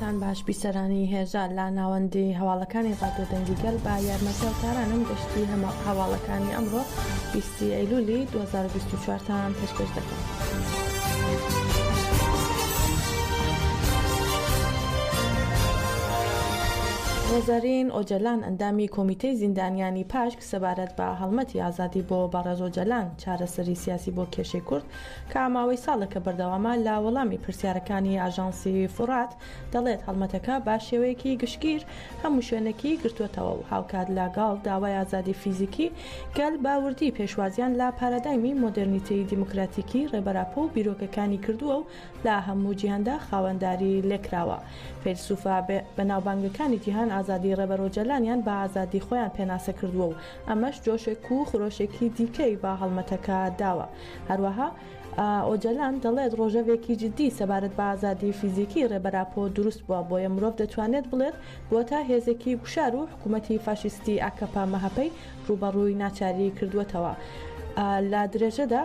سەرتان باش بیسەرانی هێژە لە ناوەندی هەواڵەکانی ڕادیۆ دەنگیگەل بە یارمەتیاوتارانم گەشتی هەواڵەکانی ئەمڕۆ 20 ئەیلولی 2024تان پێشکەش دەکەم. ڕۆزارین ئۆجەلان ئەندامی کۆمیتەی زیندانیانی پاشک سەبارەت بە هەڵمەتی ئازادی بۆ بەڕێز ئۆجەلان چارەسەری سیاسی بۆ کێشەی کورد کە ماوەی ساڵێکە بەردەوامە لە وەڵامی پرسیارەکانی ئاژانسی فورات دەڵێت هەڵمەتەکە با شێوەیەکی گشتگیر هەموو شوێنێکی گرتووەتەوە و هاوکات لەگەڵ داوای ئازادی فیزیکی گەل باوردی پێشوازیان لە پارەدایمی مۆدرنیتەی دیموکراتیکی ڕێبەراپە و بیرۆکەکانی کردووە و لە هەموو جیهاندا خاوەنداری لێکراوە. فەیلسوفە بەناوبانگەکانی جیهان ئازادی ڕێبەر ئۆجەلانیان بە ئازادی خۆیان پێناسە کردووە و ئەمەش جۆشێک و خۆشێکی دیکەی بە هەڵمەتەکە داوە. هەروەها ئۆجەلان دەڵێت ڕۆژەوێکی جدی سەبارەت بە ئازادی فیزیکی ڕێبەراپۆ دروست بووە بۆیە مرۆڤ دەتوانێت بڵێت بۆتە هێزێکی گوشار و حکوومەتی فاشیستی ئاکەپا مەهەپەی ڕوبەڕووی ناچاری کردووەتەوە. لە درێژەدا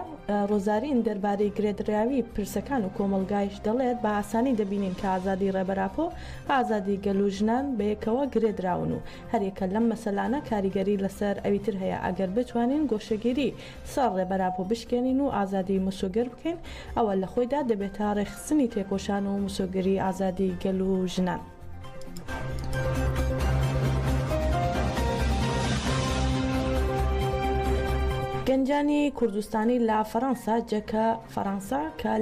ڕۆزارین دەربارەی گرێدراوی پرسەکان و کۆمەلگایش دەڵێت بە ئاسانی دەبینین کە ئازادی ڕێبەراپۆ ئازادی گەلوژنان بەیەکەوە گرێدراون و هەرێکە لەم مەسەلانە کاریگەری لەسەر ئەویتر هەیە ئەگەر بتوانین گۆشەگیری سەر ڕێبەراپۆ بشکێنین و ئازادی مسۆگەر بکەین ئەوە لە خۆیدا دەبێتە ڕێخستنی تێکۆشان و مسۆگەری ئازادی گەلوژنان. گەنجانی کوردستانی لە فەڕەنسا جەکە فەڕەنسا کە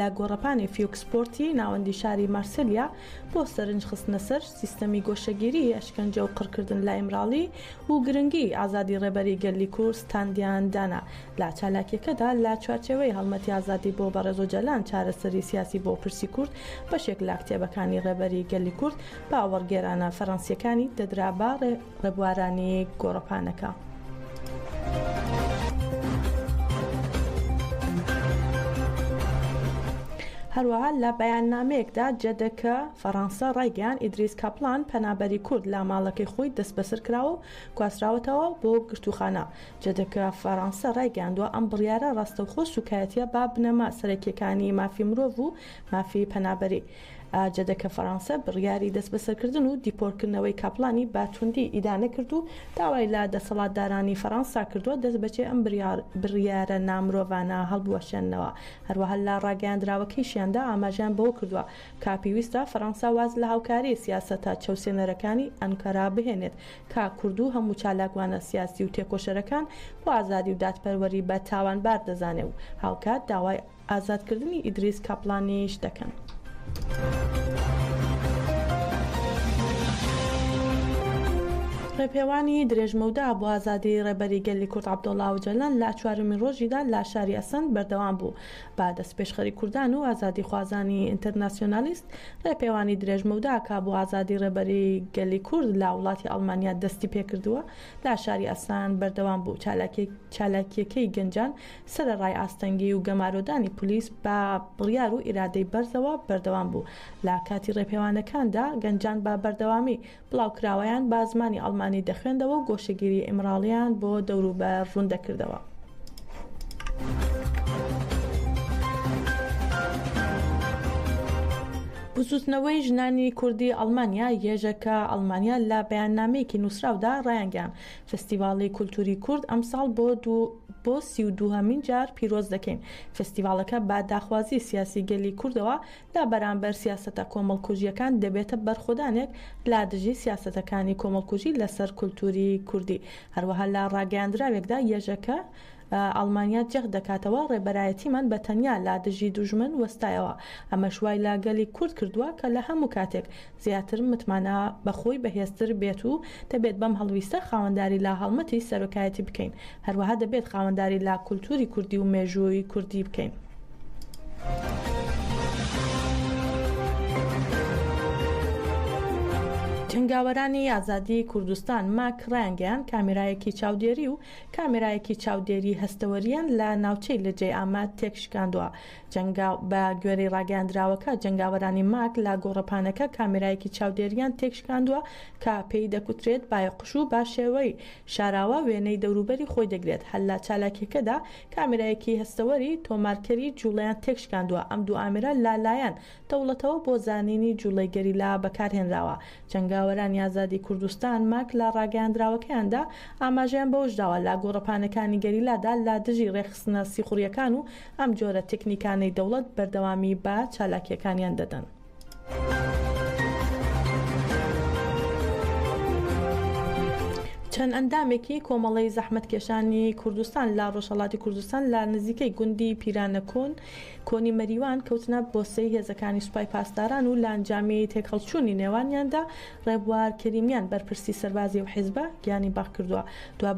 لە گۆڕەپانی فیوکسپۆرتی ناوەندی شاری مارسلیا بۆ سەرنج خستنە سەر سیستەمی گۆشەگیری ئەشکەنجە و قڕکردن لە ئیمراڵی و گرنگی ئازادی ڕێبەری گەلی کورد ستاندیان دانا. لە چالاکیەکەدا لە چوارچێوەی هەڵمەتی ئازادی بۆ بەڕێز ئۆجەلان چارەسەری سیاسی بۆ پرسی کورد بەشێک لە کتێبەکانی ڕێبەری گەلی کورد بە وەرگێرانە فەڕەنسیەکانی دەدرا بە ڕێبوارانی گۆڕەپانەکە. هەروەها لە بەیاننامەیەکدا جەدەکە فەڕەنسا ڕایگەیاند ئیدریس کاپلان پەنابەری کورد لە ماڵەکەی خۆی دەست بەسەر کراوە و گواستراوەتەوە بۆ گرتوخانە. جەدەکە فەڕەنسا ڕایگەیاندووە ئەم بڕیارە ڕاستەوخۆ سوکایەتیە با بنەما سەرەکیەکانی مافی مرۆڤ و مافی پەنابەری. جەدەکە فەڕەنسا بڕیاری دەست بەسەرکردن و دیپۆرکردنەوەی کاپلانی باتوندی ئیدانە کرد و داوای لە دەسەڵاتدارانی فەڕەنسا کردووە دەست بەجێ ئەم بڕیارە نامرۆڤانە هەڵبوەشێنەوە. هەروەها لە ڕاگەیاندراوەکەیشیاندا ئاماژیان بەوە کردووە کە پێویستە فەڕەنسا واز لە هاوکاری سیاسەتە چەوسێنەرەکانی ئەنکەرا بهێنێت کا کورد و هەموو چالاکوانە سیاسی و تێکۆشەرەکان بۆ ئازادی و دادپەروەری بە تاوانبار دەزانێ و هاوکات داوای ئازادکردنی ئیدریس کاپلانیش دەکەن. ڕێپێوانی درێژمەودا بۆ ئازادی ڕێبەری گەلی کورد عەبدوڵڵا ئۆجەلان لە چوارەمین ڕۆژیدا لە شاری ئەسەند بەردەوام بوو. با دەستپێشخەری کوردان و ئازادی خوازانی ئینتەرناسیۆنالیست ڕێپێوانی درێژمەودا کە بۆ ئازادی ڕێبەری گەلی کورد لە وڵاتی ئەڵمانیا دەستی پێکردووە لە شاری ئەسەند بەردەوام بوو. چالاکیەکەی گەنجان سەرەڕای ئاستەنگی و گەمارۆدانی پلیس بە بڕیار و ئیرادەی بەرزەوە بەردەوام بوو. لە کاتی ڕێپێوانەکاندا گەنجان بە بەردەوامی بڵاوکراوەیان بە زمانی ئەڵمانی دەخوێندەوە و گۆشەگیری ئیمراڵیان بۆ دەوروبەر ڕوون دەکردەوە. بزوتنەوەی ژنانی کوردی ئەڵمانیا یێژەکە ئەڵمانیا لە بەیاننامەیەکی نووسراودا ڕایانگەیاند فستیڤاڵی کولتوری کورد ئەمساڵ بۆ 32هەمین جار پیرۆز دەکەین. فستیڤاڵەکە با داخوازی سیاسی گەلی کوردەوە لە بەرامبەر سیاسەتە کۆمەڵکوژیەکان دەبێتە بەرخۆدانێک لە دژی سیاسەتەکانی کۆمەڵکوژی لەسەر کولتوری کوردی. هەروەها لە ڕاگەیاندراوێکدا یێژەکە ئەڵمانیا جەخ دەکاتەوە ڕێبەرایەتیمان بە تەنیا لا دژی دوژمن وەستایەوە. ئەمە شوای لا گەلی کورد کردووە کە لە هەموو کاتێک زیاتر متمانە بەخۆی بەهێزتر بێت و دەبێت بەم هەڵویستە خاوەنداری لا هەڵمەتی سەرۆکایەتی بکەین. هەروەها دەبێت خاوەنداری لا کولتوری کوردی و مێژووی کوردی بکەین. جنگاوەرانی ئازادی کوردستان ماک ڕایانگەیان کامێرایەکی چاودێری و کامێرایەکی چاودێری هەستەوەریان لە ناوچەی لەجێ ئاماد تێکشکاندووە. بە گوێرەی ڕاگەاندراوەکە جنگاوەرانی ماک لە گۆڕەپانەکە کامێرایەکی چاودێریان تێکشکاندووە کە پێی دەکوترێت بایەقش و با شێوەی شاراوە وێنەی دەوروبەری خۆی دەگرێت. هەر لە چالاکیەکەدا کامێرایەکی هەستەوەری تۆمارکەری جوڵەیان تێکشکاندووە. ئەم دوو ئامێرە لالایەن دەوڵەتەوە بۆ زانینی جوڵەی گەریلا بەکارهێنراوە. جنگاوەرانی ئازادی کوردستان ماک لە ڕاگەاندراوەکەیاندا ئاماژیان بەوەشداوە لە گۆڕەپانەکانی گەریلادا لە دژی ڕێخستنە سیخوڕیەکان و ئەم جۆرە تەکنیکانەی دەوڵەت بەردەوامی بە چالاکیەکانیان دەدەن. چەند ئەندامێکی کۆمەڵی زەحمەتکێشانی کوردستان لە ڕۆژهەڵاتی کوردستان لە نزیکەی گوندی پیرانە کۆنی مەریوان کەوتنە بۆسەی هێزەکانی سوپای پاسداران و لە ئەنجامی تێکەڵچوونی نێوانیاندا ڕێبوار کەریمیان بەرپرسی سەربازی و حیزبە گیانی باخ کردووە.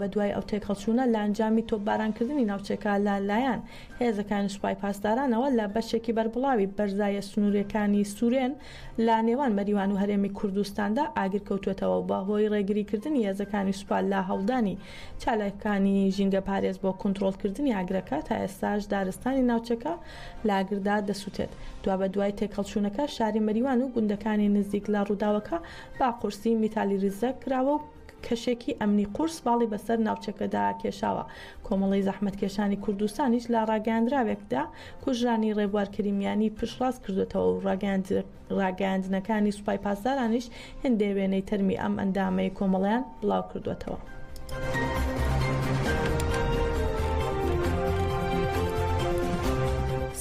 بە دوای ئەو تێکەڵچوونە لە ئەنجامی تۆپبارانکردنی ناوچەکە لایەن هێزەکانی سوپای پاسدارانەوە لە بەشێکی بەربڵاوی بەرزایە سنوورەکانی سوورێن لە نێوان مەریوان و هەرێمی کوردستاندا ئاگر کەوتوێتەوە بە هۆی ڕێگریکردنی هێزەکانی سوپال لە هەڵدانی چالاکانی ژینگە پارێز بۆ کۆنتڕۆڵکردنی ئاگرەکە تا ئێستاش دارستانی ناوچەکە لاگردا دەسووتێت. بە دوای تێکەڵچوونەکە شاری مەریوان و گوندەکانی نزیک لە ڕووداوەکە با قورسی میتالی ریزە کراوە و کەشێکی ئەمنی قورس باڵی بەسەر ناوچەکەدا کێشاوە. کۆمەڵی زەحمەتکێشانی کوردستانیش لە ڕاگەاندراوێکدا کوژرانی ڕێبوار کەریمیانی پشتڕاست کردوێتەوە و ڕاگەاندنەکانی سوپای پاسدارانیش هەندێک وێنەی تەرمی ئەم ئەندامەی کۆمەڵیان بڵاو کردوێتەوە.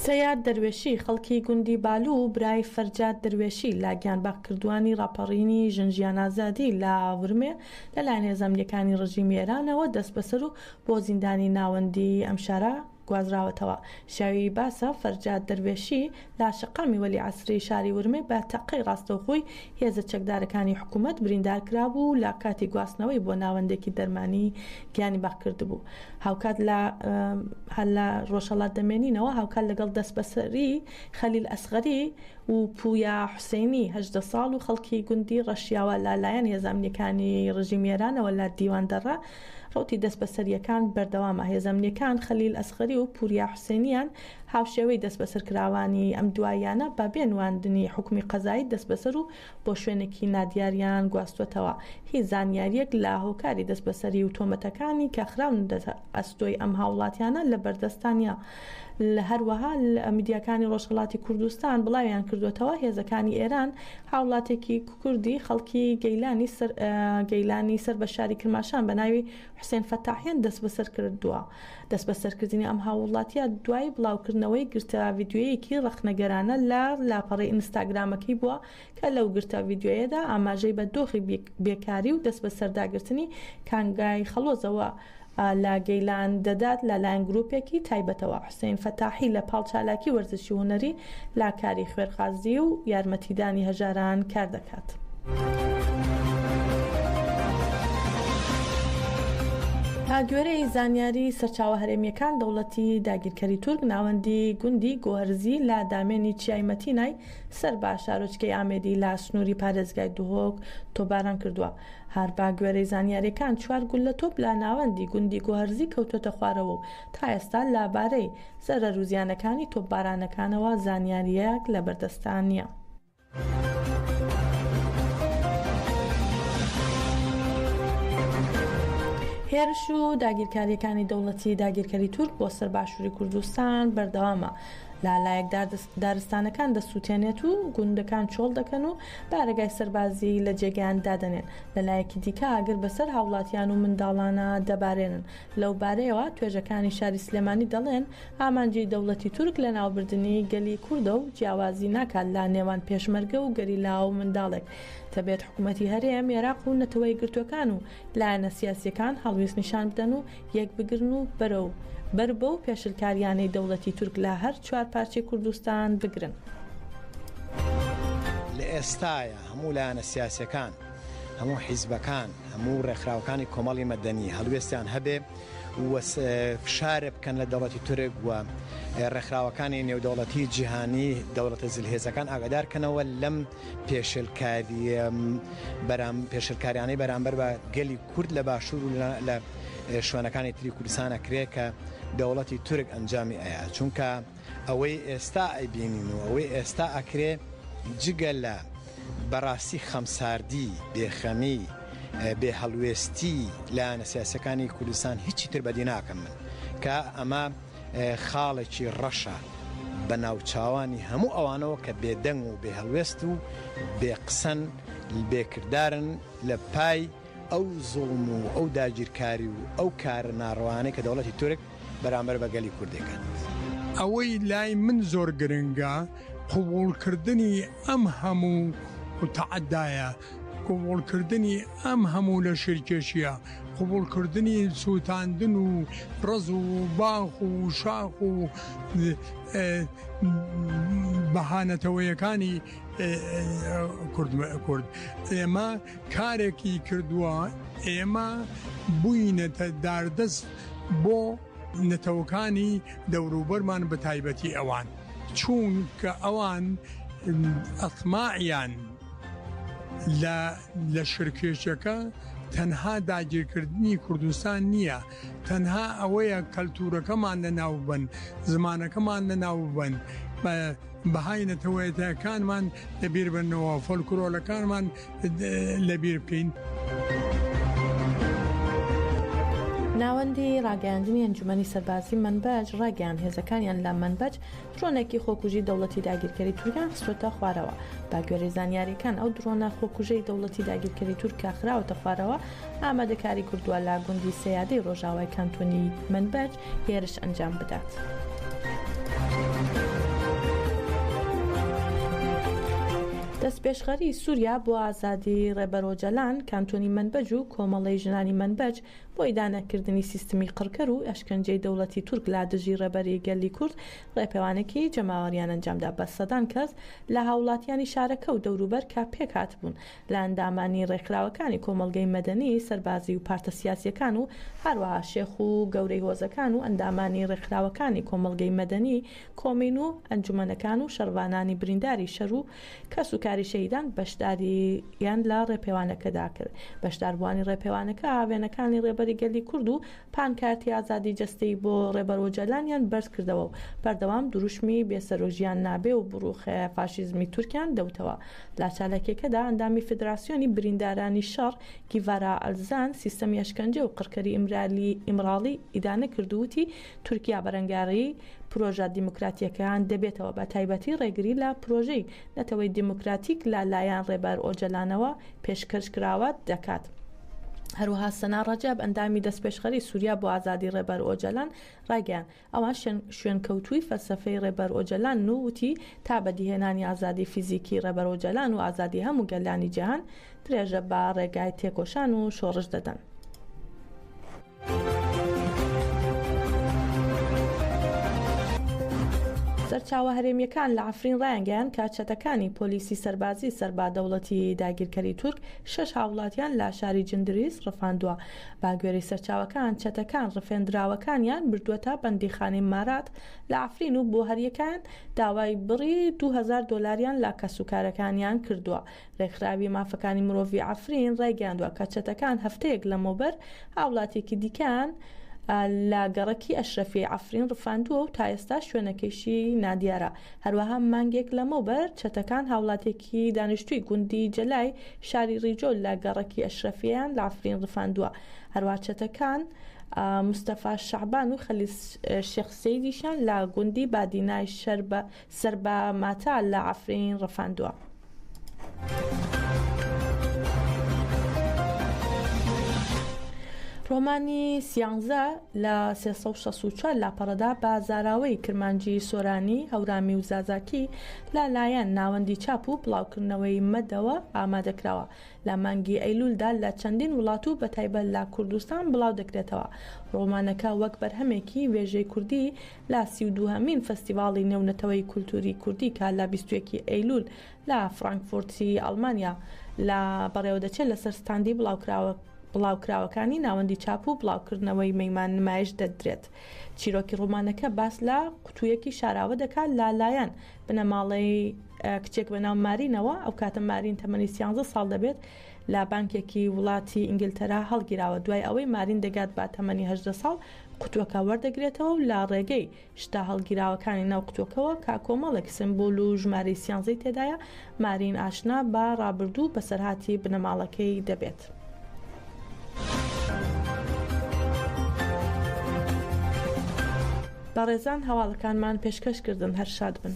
سەیاد دەروێشی خەڵکی گوندی بالو و برای فەرجاد دەروێشی لا گیانباخ کردوانی ڕاپەڕینی ژنجیان ئازادی لە ورمێ لەلایەن هێزەمنیەکانی ڕژیمی ئێرانەوە دەست بەسەر و بۆ زیندانی ناوەندی ئەم شارە گوازراوەتەوە. شاوی باسە فەرجاد دەروێشی لا شەقامی وەلی عەسری شاری ورمێ بە تەقەی ڕاستەوخۆی هێزە چەکدارەکانی حکوومەت بریندار کرابوو لە کاتی گواستنەوەی بۆ ناوەندێکی دەرمانی گیانی باخ کردبوو. هاوکات لە ڕۆژهەڵات دەمێنینەوە هاوکات لەگەڵ دەست بەسەری خەلیل ئەسغەری و پویا حوسێنی 18 ساڵ و خەڵکی گوندی ڕەشیاوە لەلایەن هێزەمنیەکانی ڕژیمی ئێرانەوە لە دیوان دەڕا ڕوتی دەست بەسەریەکان بەردەوامە. هێزەمنیەکان خەلیل ئەسغەری و پوریا حوسێنیان هاوشێوەی دەست بەسەرکراوانی ئەم دوایانە بە بێنواندنی حکومی قەزایی دەست بەسەر و بۆ شوێنێکی نادیاریان گواستوێتەوە. هیچ زانیاریەک لە هۆکاری دەست بەسەری و تۆمەتەکانی کە خراون ئەستۆی ئەم هاوڵاتیانە لە بەردەستانیا. لە هەروەها میدیاکانی ڕۆژهەڵاتی کوردستان بڵاویان کردوێتەوە هێزەکانی ئێران هاوڵاتێکی کوردی خەڵکی گەیلانی سەر بە شاری کرماشان بە ناوی حوسێن فەتاحیان دەست بەسەر کردووە. دەست بەسەرکردنی ئەم هاوڵاتیە دوای بڵاوکردنەوەی گرتە ڤیدیۆیەکی ڕەخنەگەرانە لە لاپەڕی ئینستاگرامەکەی بووە کە لەو گرتە ڤیدیۆیەدا ئاماژەی بە دۆخی بێکاری و دەست بەسەرداگرتنی کانگای خەڵۆزەوە لە گەیلان دەدات لەلایەن گروپێکی تایبەتەوە. حوسێن فەتاحی لە پاڵچالاکی وەرزشی هونەری لا کاری خوێرخوازی و یارمەتیدانی هەژاران کار دەکات. گوێرەی زانیاری سەرچاوە هەرێمیەکان دەوڵەتی داگیرکەری تورک ناوەندی گوندی گۆهرزی لە دامێنی چیایمەتینای سەر بە شارۆچکەی ئامێدی لە سنووری پارێزگای دوهۆک تۆباران کردووە. هەر با گوێرەی زانیاریەکان 4 گول لە تۆپ لە ناوەندی گوندی گۆهرزی کەوتۆتە خوارەوە و تا ئێستا لەبارەی زەرەر و زیانەکانی تۆپبارانەکانەوە زانیاریەک لە بەردەستان نییە. هێرش و داگیرکاریەکانی دەوڵەتی داگیرکەری تورک بۆ سەر باشووری کوردستان بەردەوامە. لایەک دارستانەکان دەسووتێنێت و گوندەکان چۆڵ دەکەن و بارەگای سەربازی لە جێگەیان دادەنێن. لەلایەکی دیکە ئاگر بەسەر هاوڵاتیان و منداڵانە دەبارێنن. لەو بارەیەوە توێژەکانی شاری سلێمانی دەڵێن ئامانجی دەوڵەتی تورک لە ناوبردننی گەلی کوردە و جیاوازی ناکات لا نێوان پێشمەرگە و گەریلا و منداڵێک. تەبێت حکوومەتی هەرێم عێراق و نەتەوەی گرتوەکان و لایەنە سیاسیەکان هەڵویست نیشان بدەن و یەک بگرن و بەر بە و پێشلکاریانەی دەوڵەتی تورک لە هەر 4 پارچەی کوردستان بگرن. لە ئێستاە هەموو لایەنە سیاسیەکان هەموو حیزبەکان هەموو ڕێکخراوەکانی کۆمەڵی مەدەنی هەڵوێستیان هەبێ و فشارێ بکەن لە دەوڵەتی تورک و ڕێکخراوەکانی نێودەوڵەتی جیهانی دەوڵەتە زلهێزەکان ئاگادارکەنەوە لەم پێشلکاریانەی بەرامبەر بە گەلی کورد لە باشوور و لە شوێنەکانی تری کوردستانە کرێ کە دەوڵەتی تورک ئەنجامی ئەیە چونکە ئەوەی ئێستا ئەیبینین و ئەوەی ئێستا ئەکرێ جگە لە بەڕاستی خەمساردی بێخەمی بێ هەڵوێستی لایەنە سیاسەکانی کوردستان هیچی تر بەدی ناکەم من کە ئەمە خاڵێکی ڕەشە بە ناوچاوانی هەموو ئەوانەوە کە بێدەنگ و بێ هەڵوێست و بێقسەن بێکردارن لە پای ئەو زوڵم و ئەو داگیرکاری و ئەو کار ناڕەوانەی کە دەوڵەتی تورک بەرامبەر بە گەلی کوردەکەن. ئەوەی لای من زۆر گرنگە قبولکردنی ئەم هەموو تەعەدایە، قبولکردنی ئەم هەموو لە شێرکێشیە، قبولکردنی سووتاندن و ڕز و باخ و شاخ و بەهانەتەوەیەکانی کورد. ئێمە کارێکی کردووە، ئێمە بووینەتە داردەست بۆ نەتەوەکانی دەوروبەرمان بە تایبەتی ئەوان، چونکە ئەوان ئەطماعیان لە شێرکێشەکە تەنها داگیرکردنی کوردستان نییە، تەنها ئەوەیە کەلتورەکەمان لەناو بن، زمانەکەمان لەناو بن، بەهای نەتەوەیەتەکانمان لەبیر بنەوە، فۆلکلۆرەکانمان لەبیر بکەین. ناوەندی ڕاگەیاندنی ئەنجومەنی سەربازی منبەج ڕاگەیان هێزەکانیان لە منبەج درۆنێکی خۆکوژی دەوڵەتی داگیرکەری تورکیان خستۆتە خوارەوە. با گوێرەی زانیاریەکان ئەو درۆنە خۆکوژەی دەوڵەتی داگیرکەری تورکیا خراوەتە خوارەوە، ئامادەکاری کردووە لا گوندی سەیادەی ڕۆژاوای کانتۆنی منبەج هێرش ئەنجام بدات. دەستپێشخەری سووریا بۆ ئازادی ڕێبەرۆجەلان کانتۆنی منبەج و کۆمەڵی ژنانی منبەج بۆ ئیدانەکردنی سیستمی قڕکەر و ئەشکەنجەی دەوڵەتی تورک لا دژی ڕێبەری گەلی کورد ڕێپێوانێکی جەماوەریان ئەنجامدا بە سەدان کەس لە هاوڵاتیانی شارەکە و دەوروبەر کا پێکات بوون لە ئەندامانی ڕێکخراوەکانی کۆمەڵگەی مەدەنی سەربازی و پارتە سیاسیەکان و هەروەها شێخ و گەورەی هۆزەکان و ئەندامانی ڕێکخراوەکانی کۆمەڵگەی مەدەنی کۆمین و ئەنجومەنەکان و شەڕوانانی برینداری شەر و کەس و کاری شەیدان بەشداریان لە ڕێپێوانەکەدا کرد. بەشداربووانی ڕێپێوانەکە ئاوێنەکانی ڕێبەری گەلی کورد و پانکارتی ئازادی جەستەی بۆ ڕێبەرۆجەلانیان بەرز کردەوە و بەردەوام دروشمی بێسەرۆژیان نابێ و بڕوخە فاشیزمی تورکیان دەوتەوە. لا چالەکێکەدا ئەندامی فدراسیۆنی بریندارانی شەڕ گیڤارا ئەلزان سیستەمی ئەشکەنجە و قڕکەری ئیمراڵی ئیدانە کردووتی تورکیا بەرەنگاری پرۆژە دیموکراتیەکان دەبێتەوە بە تایبەتی ڕێگری لە پرۆژەی نەتەوەی دیموکراتیک لە لایەن ڕێبەر ئۆجەلانەوە پێشکەشکراوە دەکات. هەروەها سەنا ڕەجەب ئەندامی دەستپێشخەری سووریا بۆ ئازادی ڕێبەر ئۆجەلان ڕاگەیان ئەوان شوێنکەوتووی فەلسەفەی ڕێبەر ئۆجەلان وتی تا بەدیهێنانی ئازادی فیزیکی ڕێبەر ئۆجەلان و ئازادی هەموو گەلانی جیهان درێژە بە ڕێگای تێکۆشان و شۆڕش دەدەن. سەرچاوە هەرێمیەکان لە عەفرین ڕایانگەیان کە چەتەکانی پۆلیسی سەربازی سەربا دەوڵەتی داگیرکەری تورک 6 هاوڵاتیان لە شاری جندریس ڕفاندووە. باگوێرەی سەرچاوەکان چەتەکان ڕفێنراوەکانیان بردووەتە بەندیخانەی مارات لە عەفرین و بۆ هەریەکان داوای بڕی 2000 دۆلاریان لە کەسوکارەکانیان کردووە. ڕێکخراوی مافەکانی مرۆڤی عەفرین ڕایگەیاندووە کە چەتەکان هەفتەیەک لەمەوبەر هاوڵاتێکی دیکەیان لە گەڕەکی ئەشرەفی عەفرین ڕفاندووە و تا ئێستا شوێنەکەیشی نادیارە. هەروەها مانگێک لەمەوبەر چەتەکان هاوڵاتێکی دانیشتووی گوندی جەلای شاری ڕیجۆل لە گەڕەکی ئەشرەفیان لە عەفرین ڕفاندووە. هەروەها چەتەکان مستەفا شەعبان و خەلیل شێخ سەیدیشان لە گوندی بادینای سەربە ماتا لە عەفرین ڕفاندووە. ڕۆمانی سیانزە لە 364 لاپەڕەدا بە زاراوەی کرمانجی سۆرانی هەورامی و زازاکی لە لایەن ناوەندی چاپ و بڵاوکردنەوەی مەدەوە ئامادەکراوە. لە مانگی ئەیلولدا لە چەندین وڵات و بەتایبەت لە کوردستان بڵاو دەکرێتەوە. ڕۆمانەکە وەک بەرهەمێکی وێژەی کوردی لە 32هەمین فەستیڤاڵی نێونەتەوەی کولتوری کوردی کە لە 21 ئەیلول لە فرانکفورتی ئەڵمانیا لە بەڕێوەدەچێت لەسەر ستاندی بڵاوکراوەکانی ناوەندی چاپ و بڵاوکردنەوەی مەیمان نمایش دەدرێت. چیرۆکی ڕۆمانەکە باس لە قوتوویەکی شاراوە دەکات لالایەن بنەماڵەی کچێک بە ناو مارینەوە. ئەو کاتە مارین تەمەنی 13 ساڵ دەبێت لە بانکێکی وڵاتی ئینگلتەرا هەڵگیراوە. دوای ئەوەی مارین دەگات بە تەمەنی 18 ساڵ قوتووەکە وەردەگرێتەوە و لە ڕێگەی شتا هەڵگیراوەکانی ناو قوتووەکەەوە کاکۆمەڵێک سمبۆل و ژمارەی 13 تێدایە مارین ئاشنا بە ڕابردوو بەسەرهاتی بنەماڵەکەی دەبێت. بەڕێزان هەواڵەکانمان پێشکەشکردن هەر شاد بن.